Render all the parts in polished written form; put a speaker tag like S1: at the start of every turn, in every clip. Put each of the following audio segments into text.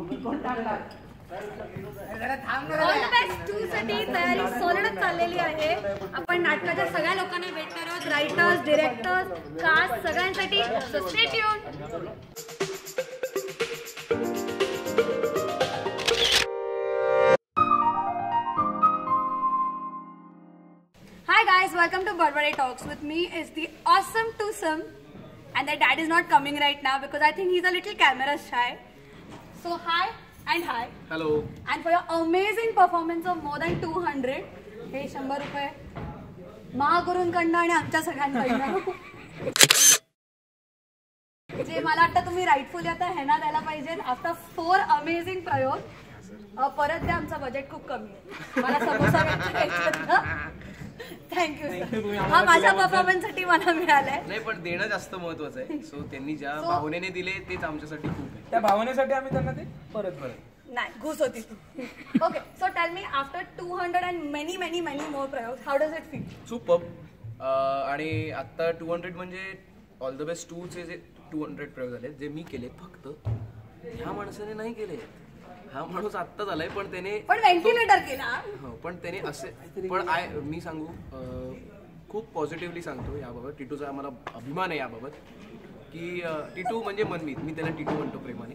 S1: All best 2 साठी तयारी सॉलिडच चाललेली आहे. आपण नाटकाच्या सगळ्या लोकांना भेटणार आहोत, रायटर्स, डिरेक्टर्स, कास्ट सगळ्यांसाठी. So stay tuned. Hi guys, welcome to Barbary Talks. With me is the awesome twosome, and their dad is not coming right now because I think he's a little camera shy. So hi and hi.
S2: Hello.
S1: And for your amazing performance of more than 200, हे 100 रुपये महागुरूंकडनं आणि आमच्या सगळ्यांकडनं, जे मला वाटतं तुम्ही rightfully आता ह्यांना द्यायला पाहिजे. आफ्टर 4 अमेझिंग प्रयोग परत द्या. आमचा बजेट खूप कमी आहे. मला समोसा थँक्यू. हा माझ्या परफॉर्मन्स साठी मला मिळालाय.
S2: नाही पण देणं जास्त महत्वाचं आहे. सो त्यांनी ज्या भावनेने दिले तेच आमच्यासाठी खूप आहे.
S3: त्या भावनेसाठी आम्ही त्यांना ते परत
S1: नाही घुस होती तू. Okay, so tell me after 200 and many many many more प्रयोग, how does it feel?
S2: Superb. आणि आता 200 म्हणजे ऑल द बेस्ट 2 चे जे 200 प्रयोग झाले जे मी केले, फक्त ह्या माणसाने नाही केले. हा माणूस आत्ताच आलाय पण त्याने
S1: व्हेंटिलेटर केला.
S2: हो पण त्याने असे पण मी सांगू खूप पॉझिटिव्हली सांगतो याबाबत. टिटूचा आम्हाला अभिमान आहे याबाबत की टिटू म्हणजे मनमीत, मी त्याला टिटू म्हणतो प्रेमाने.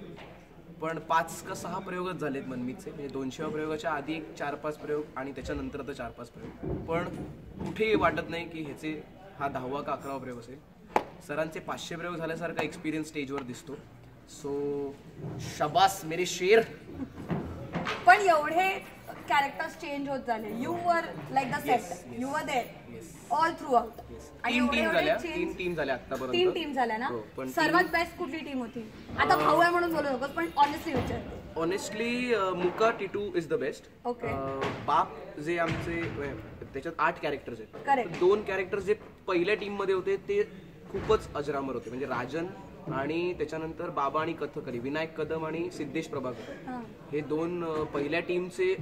S2: पण 5 का 6 प्रयोगच झालेत मनमीतचे. म्हणजे 200 प्रयोगाच्या आधी 4-5 प्रयोग आणि त्याच्यानंतर तर 4-5 प्रयोग. पण कुठेही वाटत नाही की ह्याचे हा 10वा का 11वा प्रयोग असेल. सरांचे 500 प्रयोग झाल्यासारखा एक्सपिरियन्स स्टेजवर दिसतो. सो शाबास मेरे शेर.
S1: पण एवढे कॅरेक्टर्स चेंज होत झाले. You were like the set, you were there all throughout.
S2: 3 team झाल्या आतापर्यंत.
S1: 3 टीम झाल्या ना. सर्वात बेस्ट कुठली टीम होती? आता भाऊ आहे म्हणून बोलू नकोस, पण ऑनेस्टली विचारते.
S2: ऑनेस्टली मुका Titu is the best.
S1: Okay.
S2: बाप जे आमचे त्याच्यात 8 कॅरेक्टर्स आहेत.
S1: करेक्ट.
S2: 2 कॅरेक्टर्स जे पहिल्या टीम मध्ये होते ते खूपच अजरामर होते. म्हणजे राजन आणि त्याच्यानंतर बाबा आणि कथकली, विनायक कदम आणि सिद्धेश प्रभाकर, हे 2 पहिल्या टीमचे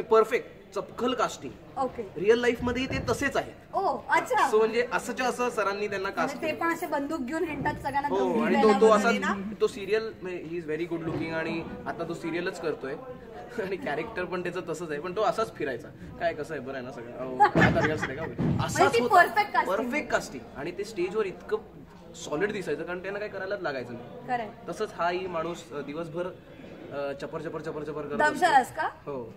S2: परफेक्ट चपखल कास्टिंग.
S1: ओके.
S2: रिअल लाईफ मध्ये ते तसेच आहेत.
S1: ओ अच्छा.
S2: सो म्हणजे असंच्या असं सरांनी त्यांना कास्ट
S1: ते पण असे बंदूक घेऊन हिंडतात सगळ्यांना.
S2: हो. आणि तो असा तो serial, he is very good looking आणि आता तो सिरियलच करतोय. आणि कॅरेक्टर पण त्याचं तसंच आहे. पण तो असाच फिरायचा काय कसं आहे बरं आहे ना सगळं. असाच होता परफेक्ट कास्टिंग. आणि ते स्टेजवर इतकं सॉलिड दिसायचं कारण त्यांना काय करायलाच लागायचं नाही. तसंच हाही माणूस दिवसभर चपर चपर चपर चपर करत
S1: का?
S2: हो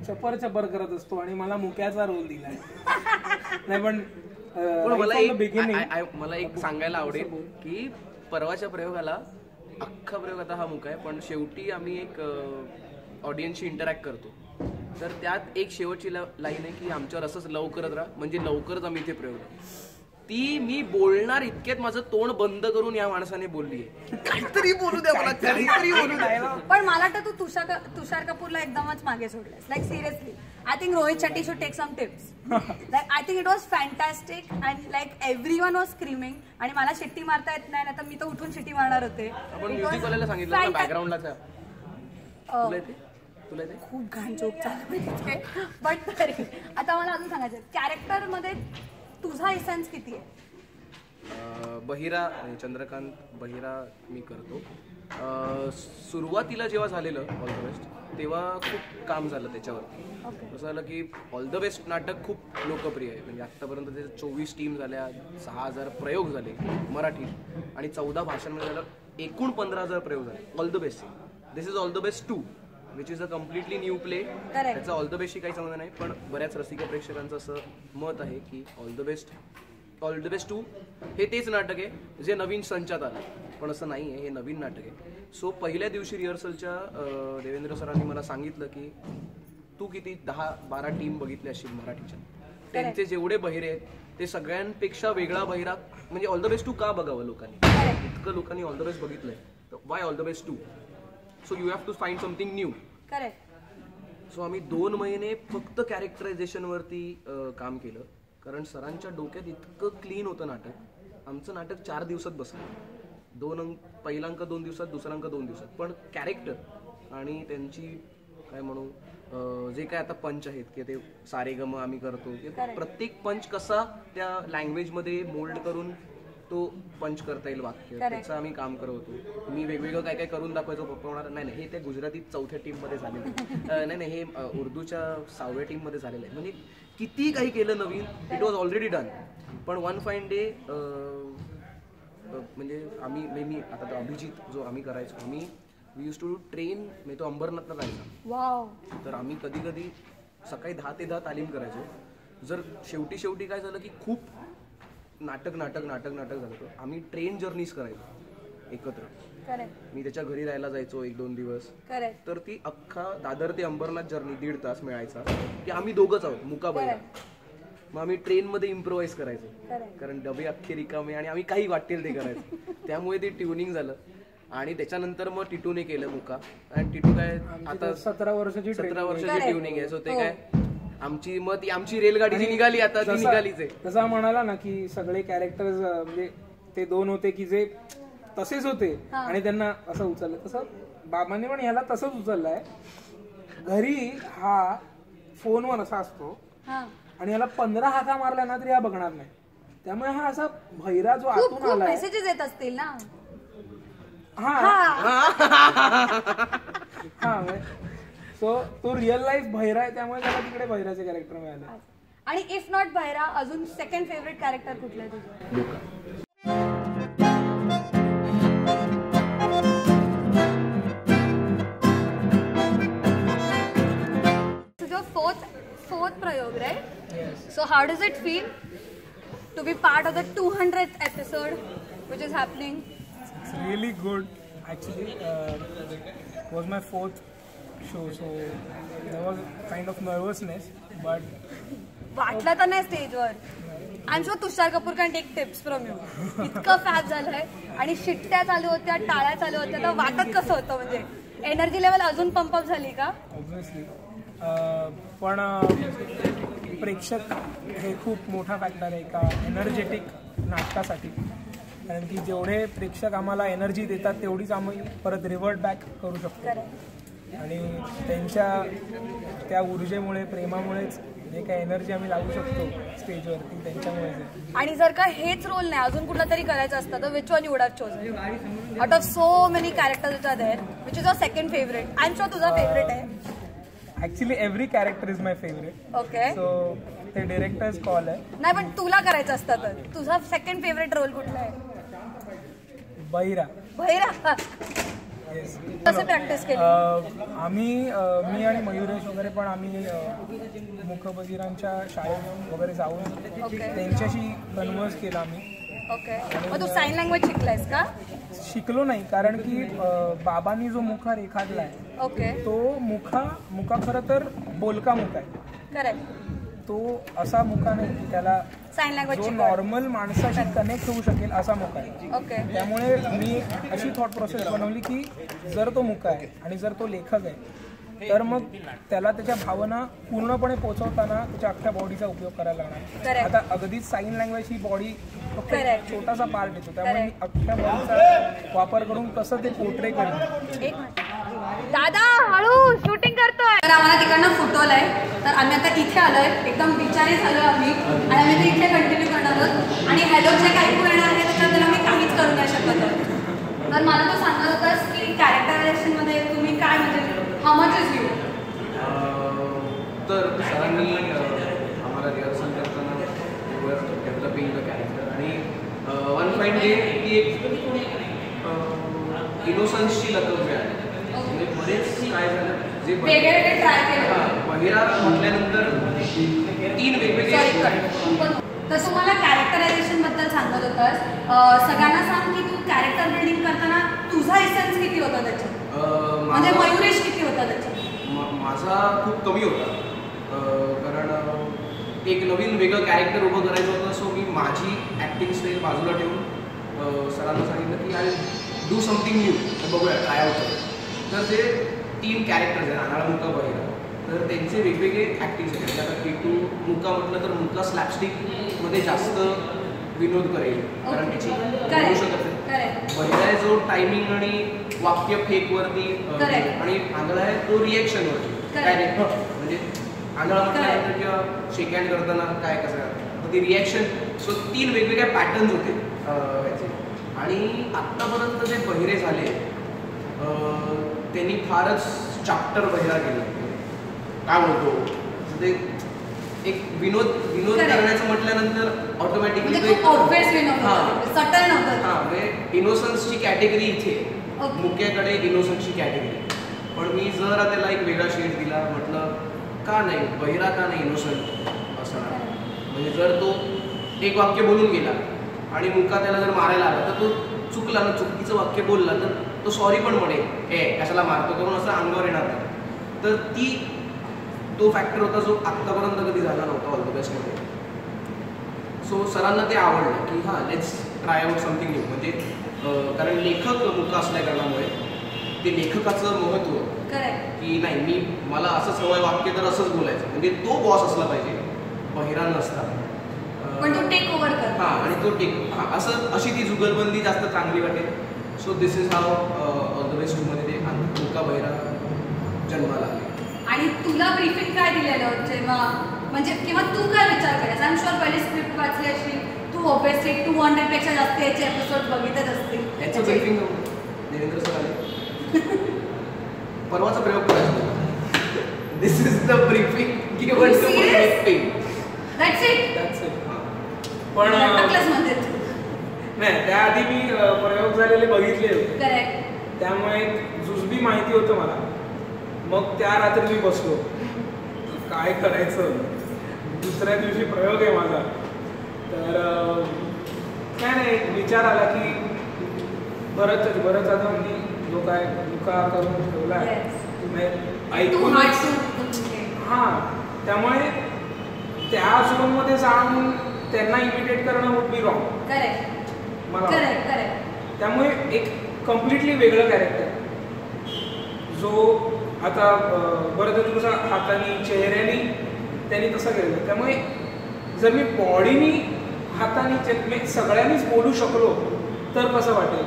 S3: चपर चपर करत असतो. आणि मला मुक्याचा रोल दिलाय. नाही पण
S2: मला एक सांगायला आवडेल की परवाच्या प्रयोगाला अख्खा प्रयोग आता हा मुका आहे, पण शेवटी आम्ही एक ऑडियन्सशी इंटरॅक्ट करतो. तर त्यात एक शेवटची लाईन आहे की आमच्यावर असंच लव करत राहा म्हणजे लवकरच आम्ही इथे प्रयोग. ती मी बोलणार इतक्यात माझं तोंड बंद करून या माणसाने बोललीये काहीतरी बोलू द्या मला, काहीतरी बोलू द्या.
S1: पण मला वाटतं तू तुषार कपूरला एकदमच मागे सोडलंस. Like seriously I think Rohit Shetty should take some tips. Like I think it was fantastic and like everyone was screaming. आणि मला शिट्टी मारता येत नाही, तर मी तर उठून शिट्टी मारणार होते.
S2: आपण म्युझिकवाल्याला सांगितलं बॅकग्राऊंडला तुला ते
S1: खूप घाण जोक चालू. बट तरी आता मला अजून सांगायचं कॅरेक्टर मध्ये तुझा एसेन्स किती आहे?
S2: बहिरा चंद्रकांत बहिरा मी करतो. सुरुवातीला जेव्हा झालेलं ऑल द बेस्ट तेव्हा खूप काम झालं त्याच्यावर. असं झालं की ऑल द बेस्ट नाटक खूप लोकप्रिय आहे. म्हणजे आत्तापर्यंत त्याच्या 24 टीम झाल्या, 6000 प्रयोग झाले मराठी आणि 14 भाषांमध्ये झालं. एकूण 15,000 प्रयोग झाले. All the best. This is all the best 2 which is a completely new play. त्याचा ऑल द बेस्टशी काही संबंध नाही, पण बऱ्याच रसिक प्रेक्षकांचं असं मत आहे की ऑल द बेस्ट 2 हे तेच नाटक आहे जे नवीन संचात आलं. पण असं नाही आहे, हे नवीन नाटक आहे. सो पहिल्या दिवशी रिहर्सलच्या देवेंद्र सरांनी मला सांगितलं की तू किती 10-12 टीम बघितल्या असतील मराठीच्या, त्यांचे जेवढे बहिरे आहेत ते सगळ्यांपेक्षा वेगळा बहिरा. म्हणजे ऑल द बेस्ट 2 का बघावं लोकांनी? इतकं लोकांनी ऑल द बेस्ट बघितलंय, why all the best 2? So you have to find something new. सो आम्ही 2 महिने फक्त कॅरेक्टरायझेशन वरती काम केलं. कारण सरांच्या डोक्यात इतकं क्लीन होतं नाटक. आमचं नाटक 4 दिवसात बसलं. पहिला अंक 2 दिवसात, दुसरा अंक 2 दिवसात. पण कॅरेक्टर आणि त्यांची काय म्हणू जे काय आता पंच आहेत की ते सारेगम आम्ही करतो, प्रत्येक पंच कसा त्या लँग्वेजमध्ये मोल्ड करून तो पंच करता येईल वाक्य, त्याचं आम्ही काम करत होतो. मी वेगवेगळं काय काय करून दाखवायचो. पप्पा म्हणाला नाही नाही हे त्या गुजरातीत 4थ्या टीममध्ये झालेलं नाही नाही हे उर्दूच्या 6व्या टीममध्ये झालेलं आहे. म्हणजे किती काही केलं नवीन, इट वॉज ऑलरेडी डन. पण वन फाईन डे म्हणजे आम्ही नेहमी आता तो अभिजित जो आम्ही करायचो, आम्ही वी यूज टू ट्रेन, म्हणजे तो अंबरनाथला जायचा. तर आम्ही कधी कधी सकाळी 10 ते 10 तालीम करायचो. जर शेवटी काय झालं की खूप नाटक झालं, तर आम्ही ट्रेन जर्नीज करायचो एकत्र. मी त्याच्या घरी राहायला जायचो 1-2 दिवस. तर ती अख्खा दादर ते अंबरनाथ जर्नी 1.5 तास मिळायचा की आम्ही दोघंच आहोत मुका बहिरा. मग आम्ही ट्रेनमध्ये इम्प्रोवाइज करायचो, कारण डबे अख्खे रिकामे आणि आम्ही काही वाटेल ते करायचो. त्यामुळे ते ट्युनिंग झालं. आणि त्याच्यानंतर मग टिटूने केलं मुका. आणि टिटू काय आता
S3: 17 वर्षाची
S2: ट्युनिंग आहे. सो ते काय आमची रेलगाडी जी निघाली आता ती निघालीच आहे.
S3: तसा म्हणाला ना की सगळे कॅरेक्टर्स म्हणजे ते 2 होते की जे तसेच होते आणि त्यांना असं उचललं. तसं बाबांनी पण ह्याला तसंच उचललंय. घरी हा फोनवर असा असतो आणि याला 15 हाका मारल्या ना तरी हा बघणार नाही. त्यामुळे हा असा भैरा जो आतून आलाय,
S1: मेसेजेस येत असतील ना.
S3: सो तो रिअल लाईफ भैरा आहे, त्यामुळे त्याला तिकडे भैराचे कॅरेक्टर मिळाले.
S1: आणि इफ नॉट भैरा, अजून सेकंड फेवरेट कॅरेक्टर कुठलं आहे तुझं? तुझं फोर्थ प्रयोग, right? So how does it feel to be part of the 200th episode which is happening?
S3: It's really good. Actually, it was my 4th show, so there was kind of nervousness, but
S1: वाटलं तर नाही स्टेजवर. I am sure Tushar Kapoor can take tips from you. इतकं fab झालंय आणि शिट्ट्या चालू होत्या, टाळ्या चालू होत्या, तर वाटत कसं होतं? म्हणजे एनर्जी लेवल अजून पंपअप झाली का? ऑब्व्हियसली.
S3: पण प्रेक्षक हे खूप मोठा फॅक्टर आहे एका एनर्जेटिक नाटकासाठी. कारण की जेवढे प्रेक्षक आम्हाला एनर्जी देतात तेवढीच आम्ही परत रिव्हर्ट बॅक करू शकतो. आणि त्यांच्या त्या ऊर्जेमुळे, प्रेमामुळेच जे काही एनर्जी आम्ही लावू शकतो स्टेजवरती, त्यांच्यामुळेच.
S1: आणि जर का हेच रोल नाही अजून कुठला तरी करायचं असतं तर which one you would have chosen out of so many characters which are there? Which is your second favourite? I am sure तुझा फेवरेट आहे.
S3: Actually every character is my favourite.
S1: Okay.
S3: So ते directors call आहे.
S1: नाही, पण तुला करायचं असतं तर तुझा सेकंड फेवरेट रोल कुठला आहे?
S3: बहिरा.
S1: बहिरा. कसं प्रॅक्टिस केली?
S3: मी आणि मयुरेश वगैरे पण आम्ही मुखबधिरांच्या शाळेत वगैरे जाऊन त्यांच्याशी कन्व्हर्स केलं आम्ही.
S1: ओके. मग तू साइन लँग्वेज शिकलायस का?
S3: शिकलो नाही, कारण की बाबांनी जो मुखा रेखाटलाय,
S1: ओके,
S3: तो मुखा खरं तर बोलका मुख आहे.
S1: करेक्ट.
S3: तो असा मुखा नाही की त्याला
S1: साइन लँग्वेज
S3: जो नॉर्मल माणसाशी कनेक्ट होऊ शकेल असा मुखा आहे.
S1: ओके.
S3: त्यामुळे मी अशी थॉट प्रोसेस बनवली की जर तो मुखा आहे आणि जर तो लेखक आहे तर मग त्याला त्याच्या भावना पूर्णपणे पोहोचवताना त्याच्या अख्ख्या बॉडीचा उपयोग करायला लागणार. आता अगदीच साइन लँग्वेज ही बॉडी फक्त छोटासा पार्ट येतो, त्यामुळे मी अख्ख्या बॉडीचा वापर करून कसं ते पोर्ट्रे करेन.
S1: एक मिनिट दादा, हळू शूटिंग करतोय. तर आम्हाला तिकडनं फुटवलंय, तर आम्ही आता इथे आलोय, एकदम विचारी झालोय आम्ही, आणि आम्ही ते इथे कंटिन्यू करणार आहोत. आणि हॅलोचे काही येणार आहे त्याच्याबद्दल आम्ही काहीच करू नाही शकत आहोत. तर मला तू सांगत होतास की कॅरेक्टरायझेशनमध्ये तुम्ही काय, म्हणजे हाऊ मच इज यू?
S2: तर सरांनी आम्हाला रिहर्सल करताना डेव्हलपिंग द कॅरेक्टर आणि वन फाईन डे ती एक इनोसन्सची लकब मिळाली. म्हणजे बरेच काय झालं जे
S1: वेगळे ट्राय केलं.
S2: बहिरा म्हटल्यानंतर 3 वेगवेगळे.
S1: तर तुम्हाला कॅरेक्टरायझेशन बद्दल सांगत होतास, सगळ्यांना सांग की तू कॅरेक्टर बिल्डिंग करताना तुझा एसेन्स किती होता त्याच्यात? म्हणजे मयुरेश किती होता त्याच्यात?
S2: माझा खूप कमी होता, कारण एक नवीन वेगळं कॅरेक्टर उभं करायचं होतं. सो मी माझी ॲक्टिंग स्टाईल बाजूला ठेवून सरांना सांगितलं की आय डू समथिंग न्यू, बघूया काय होतं. तर जे 3 कॅरेक्टर्स आहेत, अनाळा, मुका, बहिरा, तर त्यांचे वेगवेगळे ॲक्टिंग्स आहेत. आता टिटू मुका म्हटलं तर मुका स्लॅपस्टिकमध्ये जास्त विनोद करेल, कारण त्याची बोलू शकत नाही. बहिरा आहे जो टायमिंग आणि वाक्य फेकवरती, आणि आंधळा आहे तो रिएक्शनवरती डायरेक्ट. म्हणजे आंधळा म्हटल्यानंतर किंवा शेक हँड करताना काय कसं ती रिॲक्शन. सो 3 वेगवेगळ्या पॅटर्न्स होते. आणि आत्तापर्यंत जे बहिरे झाले त्यांनी फारच चॅप्टर बहिरा केला. काय बोलतो ते एक विनोद करण्याचं म्हटल्यानंतर ऑटोमॅटिकली इनोसन्सची कॅटेगरी इथे मुक्याकडे इनोसन्सची कॅटेगरी. पण मी जरा त्याला एक वेगळा शेड दिला. म्हटलं का नाही बहिरा का नाही इनोसंट असणार. म्हणजे जर तो एक वाक्य बोलून गेला आणि मुका त्याला जर मारायला आला तर तो चुकला ना चुकीचं वाक्य बोलला तर तो सॉरी पण म्हणेल हे कशाला मारतो करून असं अंगावर येणार नाही. तर तो फॅक्टर होता जो आत्तापर्यंत कधी झाला नव्हता ऑल द बेस्टमध्ये. सो सरांना ते आवडलं की हां let's try out something new. म्हणजे कारण लेखक मुका असल्या कारणामुळे ते लेखकाचं महत्त्व की नाही मला असंच हवंय वाक्य तर असंच बोलायचं. म्हणजे तो बॉस असला पाहिजे बहिरा नसता.
S1: पण तो टेक ओव्हर कर.
S2: हां आणि तो असं अशी ती जुगलबंदी जास्त चांगली वाटेल. So this is how all the best मध्ये ते मुका बहिरा जन्माला आले.
S1: आणि तुला ब्रीफिंग काय दिलेलं जेव्हा म्हणजे किंवा तू काय विचार केलास? आय एम शुअर पहिली स्क्रिप्ट वाचली अशी तू ऑब्विसली 200 पेक्षा जास्त याचे एपिसोड बघितच असतील.
S2: याचं ब्रीफिंग देवेंद्र सर आले परवाचा प्रयोग करायचा. This is the briefing given to briefing.
S1: That's it.
S3: पण
S1: क्लासमध्ये
S3: नाही त्याआधी मी प्रयोग झालेले बघितले होते.
S1: करेक्ट.
S3: त्यामुळे जुजबी माहिती होतं मला. मग त्या रात्री मी बसलो काय करायचं. दुसऱ्या दिवशी प्रयोग आहे माझा. तर काय नाही विचार आला की बरंच आता मी जो काय मुका करून ठेवला आहे ऐकून हां त्यामुळे त्या झोनमध्ये जाऊन त्यांना इमिटेट करणं वुड बी रॉंग. मला त्यामुळे एक कम्प्लिटली वेगळं कॅरेक्टर जो आता बरं तर तुझा हाताने चेहऱ्याने त्यांनी तसं केलं. त्यामुळे जर मी बॉडीनी हाताने सगळ्यांनीच बोलू शकलो तर कसं वाटेल.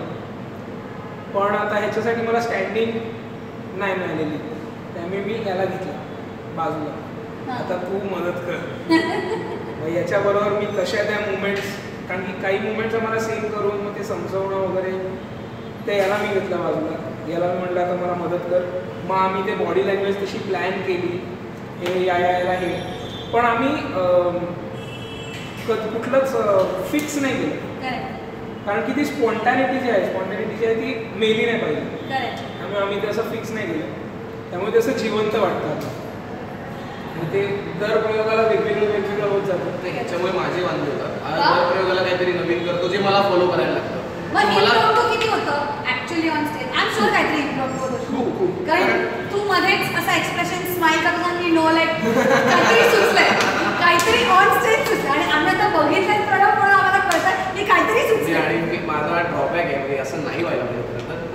S3: पण आता ह्याच्यासाठी मला स्टँडिंग नाही मिळालेली. त्यामुळे मी याला घेतला बाजूला. आता तू मदत कर. याच्याबरोबर मी कशा त्या मुवमेंट्स कारण की काही मुवमेंट्स मला सेव्ह करून मग ते समजवणं वगैरे ते याला मी घेतलं बाजूला. याला मी म्हटलं आता मला मदत कर. मग आम्ही ते बॉडी लँग्वेज तशी प्लॅन केली हे यायला हे. पण आम्ही कुठलंच फिक्स नाही केलं. कारण की ती स्पॉन्टॅनिटी जी आहे ती मेली नाही पाहिजे. त्यामुळे आम्ही ते असं फिक्स नाही केलं. त्यामुळे ते असं जिवंत वाटतं. आणि ते दर प्रयोगाला वेगवेगळं होत जातं.
S2: ह्याच्यामुळे माझे वांदे होतात. दर प्रयोगाला काहीतरी नवीन करतो जे मला फॉलो करायला लागतं.
S1: किती होतं actually on stage? I am sure काहीतरी इम्प्रूव्ह होतं. कारण तू मध्येच असा एक्सप्रेशन स्माइल करतो की नो लाईक काहीतरी सुचलंय काहीतरी ऑन स्टेज सुचलं. आणि आम्ही आता बघितलं प्रयोग म्हणून आम्हाला कळतं की काहीतरी सुचलं.
S2: आणि माझा ड्रॉबॅक आहे म्हणजे असं नाही व्हायला पाहिजे.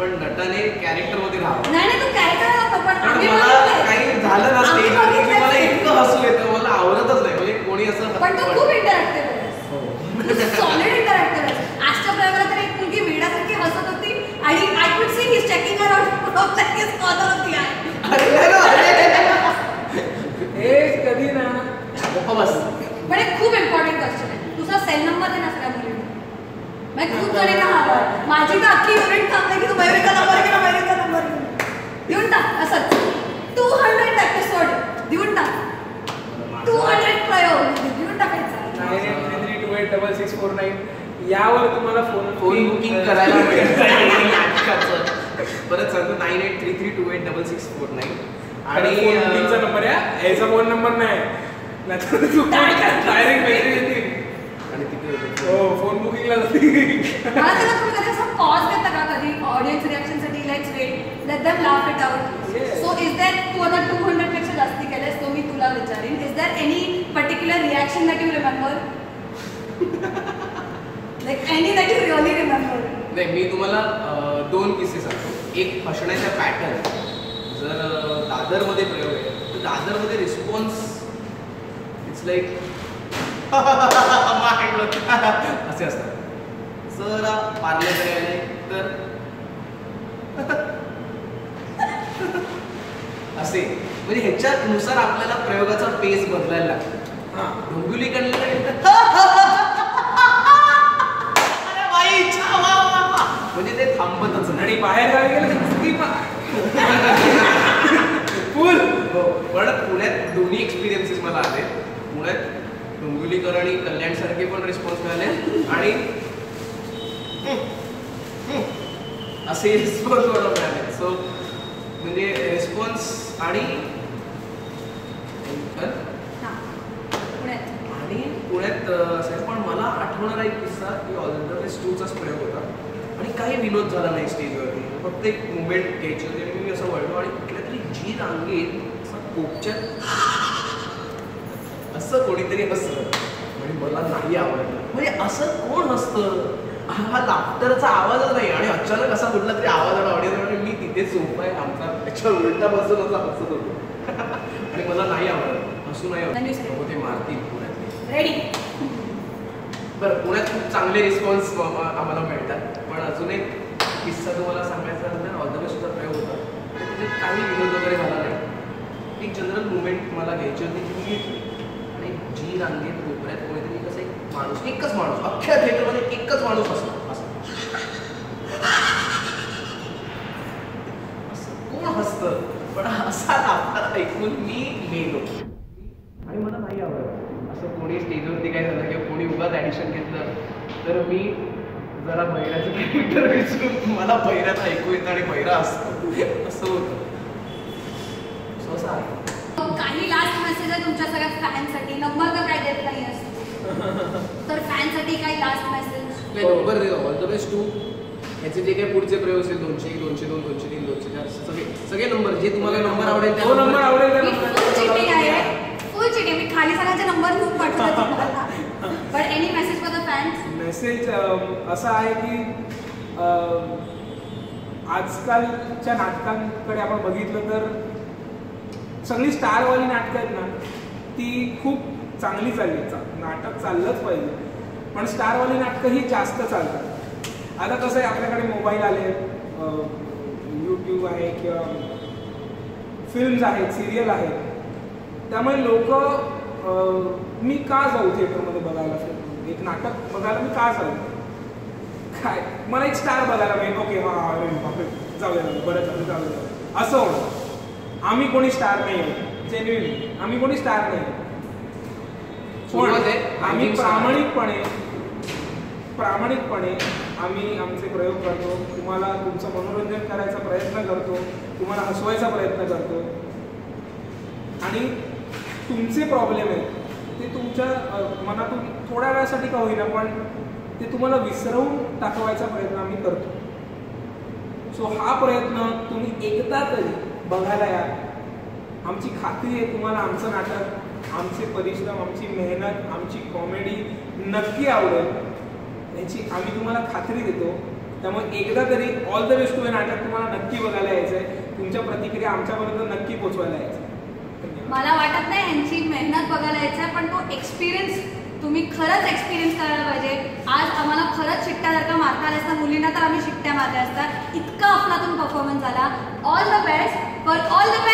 S2: पण नटाने कॅरेक्टरमध्ये राहावं.
S1: नाही तू कॅरेक्टर नव्हतं पण
S2: मला काही झालं ना स्टेजवरती मला इतकं हसू येतं मला आवडतच नाही. म्हणजे कोणी असं
S1: पण तू खूप इंटरॅक्टिव्ह आहेस. सॉलिड इंटरॅक्टिव्ह आहेस. आजच्या प्रयोगाला तर एक मुलगी वेडासारखी हसत होती आणि I could see he is checking her out like mother होती.
S3: हे कधी ना
S2: बस.
S1: पण एक खूप इम्पॉर्टंट क्वेश्चन आहे. तुझा सेल नंबर आहे ना सगळ्या मुलींना. म्हणजे खूप जणींना हवा. माझी तर अख्खी युनिट थांबते की तू मयुरीचा नंबर देऊन टाक. असंच 200 एपिसोड देऊन टाक. 200 प्रयोग देऊन टाकायचा.
S3: 9833286649 यावर तुम्हाला फोन
S2: बुकिंग करायला मिळेल. परत सांगतो 9833286649 आणि
S3: बुकिंगचा नंबर आहे. याचा फोन नंबर नाही. डायरेक्ट मेसेज येतील आणि तिथे हो फोन बुकिंगला जातील.
S1: मला त्याला तुम्ही कधी असं पॉज देता का कधी ऑडियन्स रिॲक्शनसाठी? Let's wait let them laugh it out. So is that तू आता 200 पेक्षा जास्ती केलेस तो मी तुला विचारीन. Is that any particular reaction that you remember? Like any that you really remember?
S2: नाही मी तुम्हाला 2 किस्से सांगतो. एक हसण्याचा पॅटर्न जर दादरमध्ये प्रयोग आहे तर दादरमध्ये रिस्पॉन्स इट्स लाईक असे असतात. जर पार्ल्याकडे आले तर असे म्हणजे ह्याच्यानुसार आपल्याला प्रयोगाचा पेस बदलायला लागतो. डोंबिवलीकडे छावा म्हणजे ते थांबतच नाही.
S3: आणि बाहेर गावी गेलं फुल.
S2: पण पुण्यात दोन्ही एक्सपिरियन्सेस मला आले. पुण्यात डोंबिवलीकर आणि कल्याण सारखे पण रिस्पॉन्स मिळाले आणि असे रिस्पॉन्स मला मिळाले. सो म्हणजे रिस्पॉन्स आणि पुण्यात असेल. पण मला आठवणारा एक किस्सा की ऑल द बेस्ट 2चाच प्रयोग होता आणि काही विनोद झाला नाही स्टेजवरती. फक्त एक मुवमेंट घ्यायची होती आणि मी असं वळलो आणि कुठल्या तरी जी रांगेत असं कोपच्यात असं कोणीतरी हसलं आणि मला नाही आवडलं. म्हणजे असं कोण हसतं, हा लाफ्टरचा आवाजच नाही आणि अचानक असा कुठला तरी आवाज आला ऑडियन्स आणि मी तिथे सोफा आहे आमचा त्याच्यावर उलटा बसून असा हसत होतो आणि मला नाही आवडलं. हसू नाही आवडलं ते मारतील पुण्यातले.
S1: रेडी.
S2: बरं, पुण्यात खूप चांगले रिस्पॉन्स आम्हाला मिळतात. पण अजून एक किस्सा तुम्हाला सांगायचा झाला ऑल द बेस्टचा प्रयोग होता. त्याच्यात काही विनोद वगैरे झाला नाही. एक जनरल मुवमेंट मला घ्यायची होती ती मी घेतली आणि जी रांगेत कोपऱ्यात कोणीतरी कसं एक माणूस, एकच माणूस अख्ख्या थिएटरमध्ये एकच माणूस असतो असं कोण हसतं. पण असा लाफ्टर ऐकून मी मेलो आणि मला नाही आवडलं. असं कोणी स्टेजवरती काय झालं किंवा कोणी उगाच ॲडिशन घेतलं तर मी जरा बहिऱ्याचं कॅरेक्टर विसरून मला बहिऱ्यात ऐकू येतं आणि बहिरा असतं असं होतं. सो असं आहे.
S1: काही लास्ट मेसेज आहे तुमच्या सगळ्या फॅनसाठी. नंबर तर काय देत नाही असतो तर फॅनसाठी काही last message.
S2: Number they. All the best 2. ह्याचे जे काही पुढचे प्रयोग असेल 200, 202, 203, 204 सगळे नंबर जे तुम्हाला नंबर आवडेल त्या
S3: नंबर आवडेल
S1: फुल चिटिंग आहे. फुल चिटिंग. मी खाली सगळ्यांचे नंबर खूप पाठवते तुम्हाला. But any message for the fans.
S3: Message असा आहे की आजकालच्या नाटकांकडे आपण बघितलं तर सगळी स्टारवाली नाटकं आहेत ना ती खूप चांगली चालली. नाटक चाललंच पाहिजे पण स्टारवाली नाटकं ही जास्त चालतात. आता कसं आहे आपल्याकडे मोबाईल आले, यूट्यूब आहे किंवा फिल्म्स आहेत, सिरियल आहेत. त्यामुळे लोक मी का जाऊ थिएटरमध्ये बघायला फिल्म, एक नाटक बघायला मी का जाऊ, काय मला एक स्टार बघायला पाहिजे. ओके हां जाऊया बरं जाऊया असं होतं. आम्ही कोणी स्टार नाही आहे, जेन्युइनली आम्ही कोणी स्टार नाही. पण आम्ही प्रामाणिकपणे आम्ही आमचे प्रयोग करतो. तुम्हाला तुमचं मनोरंजन करायचा प्रयत्न करतो, तुम्हाला हसवायचा प्रयत्न करतो आणि तुमचे प्रॉब्लेम आहेत ते तुमच्या मनातून थोड्या वेळासाठी का होईना पण ते तुम्हाला विसरवून टाकवायचा प्रयत्न आम्ही करतो. सो हा प्रयत्न तुम्ही एकदा तरी बघायला या. आमची खात्री आहे तुम्हाला आमचं नाटक, आमचे परिश्रम, आमची मेहनत, आमची कॉमेडी नक्की आवडेल याची आम्ही तुम्हाला खात्री देतो. त्यामुळे एकदा तरी ऑल द बेस्ट टू हे नाटक तुम्हाला नक्की बघायला यायचं आहे. तुमच्या प्रतिक्रिया आमच्यापर्यंत नक्की पोचवायला यायचं आहे.
S1: मला वाटत नाही यांची मेहनत बघायला यायचं आहे पण तो एक्सपिरियन्स तुम्ही खरंच एक्सपिरियन्स करायला पाहिजे. आज आम्हाला खरंच शिट्ट्या जर का मारता आल्या असतात मुलींना तर आम्ही शिट्ट्या मारल्या असतात. इतका अफलातून परफॉर्मन्स झाला. All the best for all the